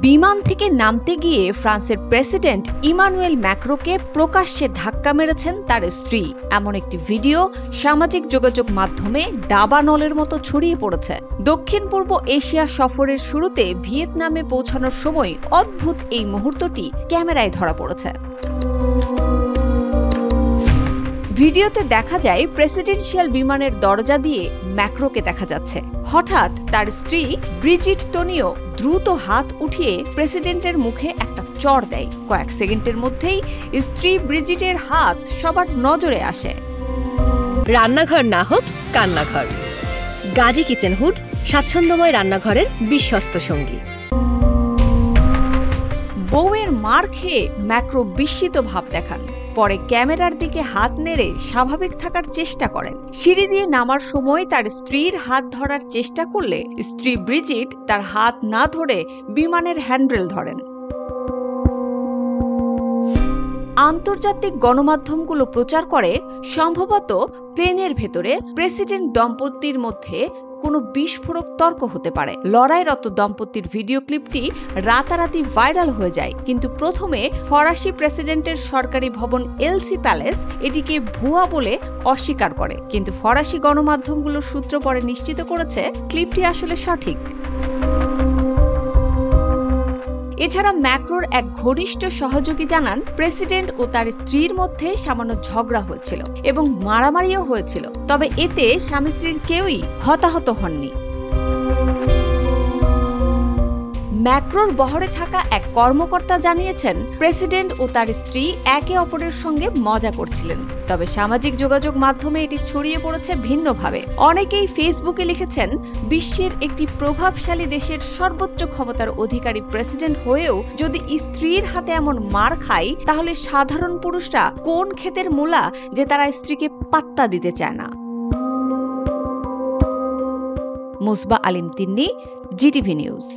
বিমান থেকে নামতে গিয়ে ফ্রান্সের প্রেসিডেন্ট ইমানুয়েল ম্যাক্রোকে প্রকাশ্যে ধাক্কা মেরেছেন তার স্ত্রী। এমন একটি ভিডিও সামাজিক যোগাযোগ মাধ্যমে দাবানলের মতো ছড়িয়ে পড়েছে। দক্ষিণ পূর্ব এশিয়া সফরের শুরুতে ভিয়েতনামে পৌঁছানোর সময় অদ্ভুত এই মুহূর্তটি ক্যামেরায় ধরা পড়েছে। ভিডিওতে দেখা যায় প্রেসিডেন্সিয়াল বিমানের দরজা দিয়ে ম্যাক্রোকে দেখা যাচ্ছে। হঠাৎ তার স্ত্রী ব্রিজিট তোনিও দ্রুত হাত উঠিয়ে প্রেসিডেন্টের মুখে একটা চড় দেয়। কয়েক সেকেন্ডের মধ্যেই স্ত্রী ব্রিজিটের হাত সবার নজরে আসে। রান্নাঘর না হোক কান্নাঘর, গাজী কিচেন হুড স্বাচ্ছন্দ্যময় রান্নাঘরের বিশ্বস্ত সঙ্গী। বউয়ের মার খেয়ে ম্যাক্রো বিস্মিত ভাব দেখান। পরে ক্যামেরার দিকে হাত নেড়ে স্বাভাবিক থাকার চেষ্টা করেন। সিঁড়ি দিয়ে নামার সময় তার স্ত্রীর হাত ধরার চেষ্টা করলে স্ত্রী ব্রিজিট তার হাত না ধরে বিমানের হ্যান্ডরেল ধরেন। আন্তর্জাতিক গণমাধ্যমগুলো প্রচার করে সম্ভবত প্লেনের ভেতরে প্রেসিডেন্ট দম্পতির মধ্যে কোনো বিস্ফোরক তর্ক হতে পারে। লড়াইরত দম্পতির ভিডিও ক্লিপটি রাতারাতি ভাইরাল হয়ে যায়, কিন্তু প্রথমে ফরাসি প্রেসিডেন্টের সরকারি ভবন এলসি প্যালেস এটিকে ভুয়া বলে অস্বীকার করে, কিন্তু ফরাসি গণমাধ্যমগুলোর সূত্র পরে নিশ্চিত করেছে ক্লিপটি আসলে সঠিক। এছাড়া ম্যাক্রোর এক ঘনিষ্ঠ সহযোগী জানান, প্রেসিডেন্ট ও তার স্ত্রীর মধ্যে সামান্য ঝগড়া হয়েছিল এবং মারামারিও হয়েছিল, তবে এতে স্বামী স্ত্রীর কেউই হতাহত হননি। ম্যাক্রোর বহরে থাকা এক কর্মকর্তা জানিয়েছেন, প্রেসিডেন্ট ও তার স্ত্রী একে অপরের সঙ্গে মজা করছিলেন, তবে সামাজিক যোগাযোগ মাধ্যমে এটি ছড়িয়ে পড়েছে ভিন্নভাবে। অনেকেই ফেসবুকে লিখেছেন, বিশ্বের একটি প্রভাবশালী দেশের সর্বোচ্চ ক্ষমতার অধিকারী প্রেসিডেন্ট হয়েও যদি স্ত্রীর হাতে এমন মার খায়, তাহলে সাধারণ পুরুষরা কোন ক্ষেতের মূলা যে তারা স্ত্রীকে পাত্তা দিতে চায় না। মুসবা আলিম তিন্নি, জিটিভি নিউজ।